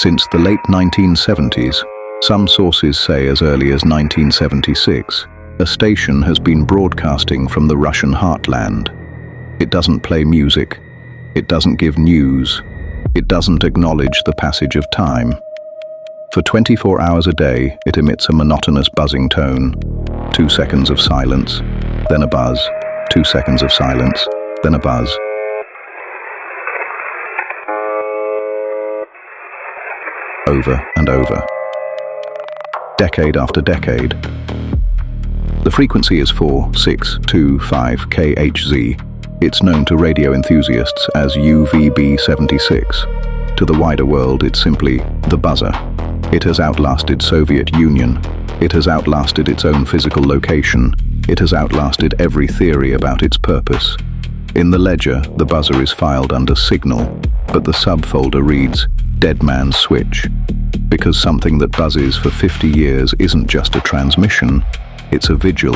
Since the late 1970s, some sources say as early as 1976, a station has been broadcasting from the Russian heartland. It doesn't play music, it doesn't give news, it doesn't acknowledge the passage of time. For 24 hours a day, it emits a monotonous buzzing tone. 2 seconds of silence, then a buzz. 2 seconds of silence, then a buzz. Over and over. Decade after decade. The frequency is 4625 kHz. It's known to radio enthusiasts as UVB-76. To the wider world, it's simply the buzzer. It has outlasted Soviet Union. It has outlasted its own physical location. It has outlasted every theory about its purpose. In the ledger, the buzzer is filed under Signal, but the subfolder reads Dead Man's Switch, because something that buzzes for 50 years isn't just a transmission, it's a vigil.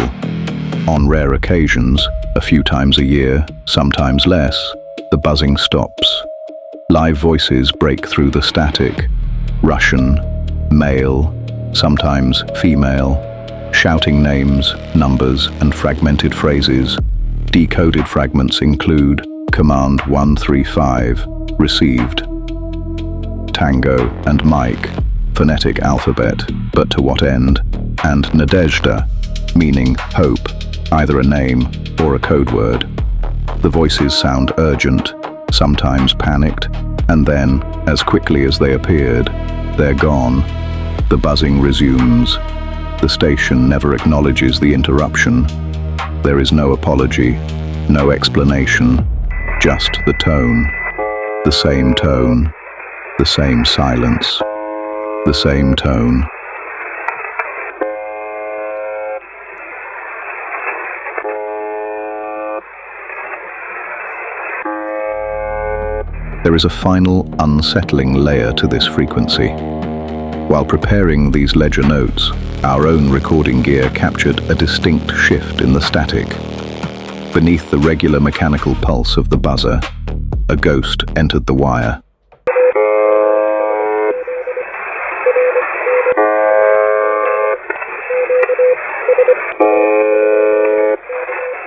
On rare occasions, a few times a year, sometimes less, the buzzing stops. Live voices break through the static. Russian, male, sometimes female, shouting names, numbers, and fragmented phrases. Decoded fragments include Command 135, received. Tango and Mike, phonetic alphabet, but to what end? And Nadezhda, meaning hope, either a name or a code word. The voices sound urgent, sometimes panicked, and then, as quickly as they appeared, they're gone. The buzzing resumes. The station never acknowledges the interruption. There is no apology, no explanation, just the tone. The same tone, the same silence, the same tone. There is a final, unsettling layer to this frequency. While preparing these ledger notes, our own recording gear captured a distinct shift in the static. Beneath the regular mechanical pulse of the buzzer, a ghost entered the wire.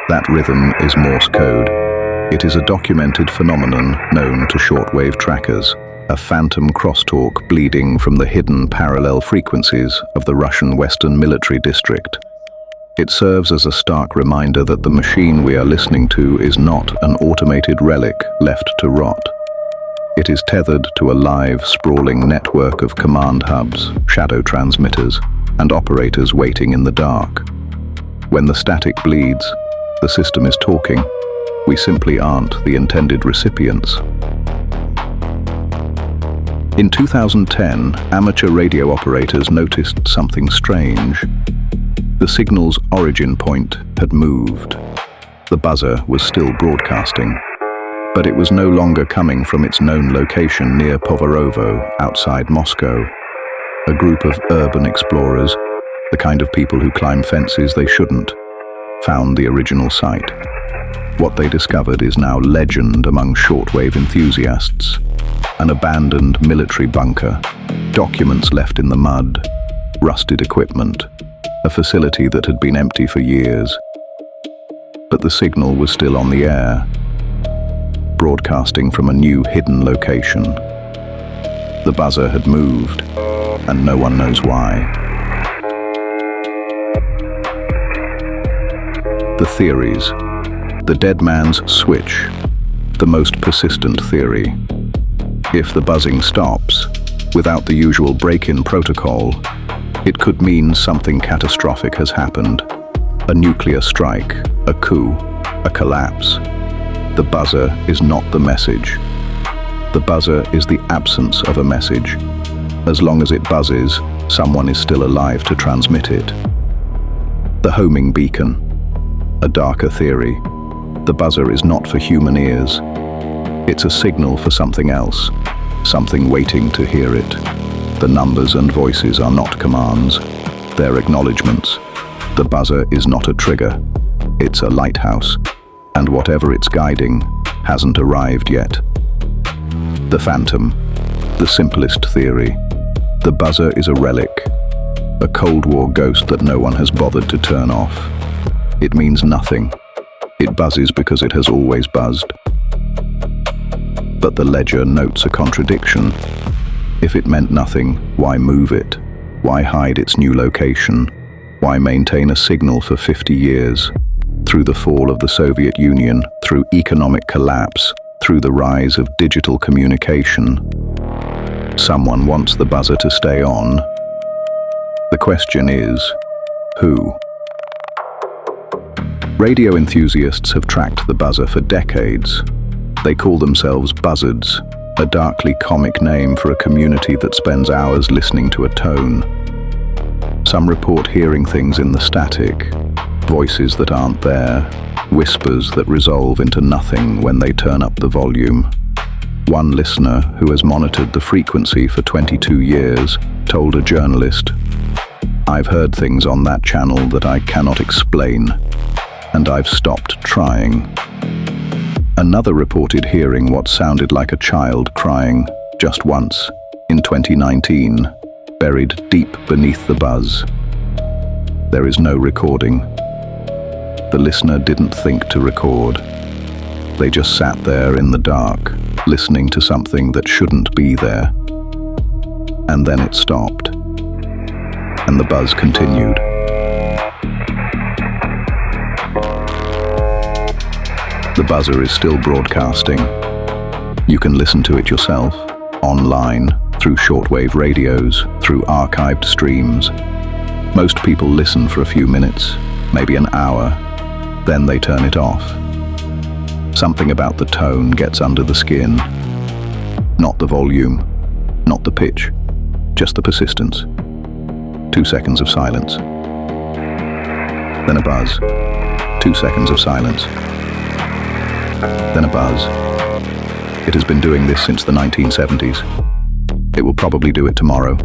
That rhythm is Morse code. It is a documented phenomenon known to shortwave trackers, a phantom crosstalk bleeding from the hidden parallel frequencies of the Russian Western Military District. It serves as a stark reminder that the machine we are listening to is not an automated relic left to rot. It is tethered to a live, sprawling network of command hubs, shadow transmitters, and operators waiting in the dark. When the static bleeds, the system is talking. We simply aren't the intended recipients. In 2010, amateur radio operators noticed something strange. The signal's origin point had moved. The buzzer was still broadcasting, but it was no longer coming from its known location near Povarovo, outside Moscow. A group of urban explorers, the kind of people who climb fences they shouldn't, found the original site. What they discovered is now legend among shortwave enthusiasts. An abandoned military bunker, documents left in the mud, rusted equipment, a facility that had been empty for years. But the signal was still on the air, broadcasting from a new hidden location. The buzzer had moved, and no one knows why. The theories. The dead man's switch, the most persistent theory. If the buzzing stops, without the usual break-in protocol, it could mean something catastrophic has happened. A nuclear strike, a coup, a collapse. The buzzer is not the message. The buzzer is the absence of a message. As long as it buzzes, someone is still alive to transmit it. The homing beacon. A darker theory. The buzzer is not for human ears. It's a signal for something else, something waiting to hear it. The numbers and voices are not commands, they're acknowledgements. The buzzer is not a trigger, it's a lighthouse, and whatever it's guiding hasn't arrived yet. The phantom. The simplest theory. The buzzer is a relic, a Cold War ghost that no one has bothered to turn off. It means nothing. It buzzes because it has always buzzed. But the ledger notes a contradiction. If it meant nothing, why move it? Why hide its new location? Why maintain a signal for 50 years? Through the fall of the Soviet Union, through economic collapse, through the rise of digital communication, someone wants the buzzer to stay on. The question is, who? Radio enthusiasts have tracked the buzzer for decades. They call themselves buzzards, a darkly comic name for a community that spends hours listening to a tone. Some report hearing things in the static, voices that aren't there, whispers that resolve into nothing when they turn up the volume. One listener, who has monitored the frequency for 22 years, told a journalist, "I've heard things on that channel that I cannot explain, and I've stopped trying." Another reported hearing what sounded like a child crying, just once, in 2019, buried deep beneath the buzz. There is no recording. The listener didn't think to record. They just sat there in the dark, listening to something that shouldn't be there. And then it stopped. And the buzz continued. The buzzer is still broadcasting. You can listen to it yourself, online, through shortwave radios, through archived streams. Most people listen for a few minutes, maybe an hour, then they turn it off. Something about the tone gets under the skin. Not the volume, not the pitch, just the persistence. 2 seconds of silence. Then a buzz. 2 seconds of silence. Then a buzz. It has been doing this since the 1970s. It will probably do it tomorrow,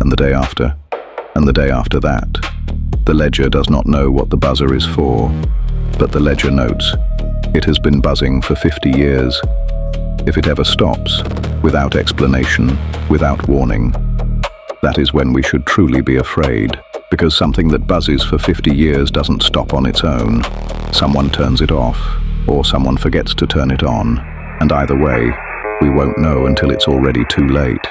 and the day after, and the day after that. The ledger does not know what the buzzer is for, but the ledger notes it has been buzzing for 50 years. If it ever stops, without explanation, without warning, that is when we should truly be afraid, because something that buzzes for 50 years doesn't stop on its own. Someone turns it off, or someone forgets to turn it on, and either way, we won't know until it's already too late.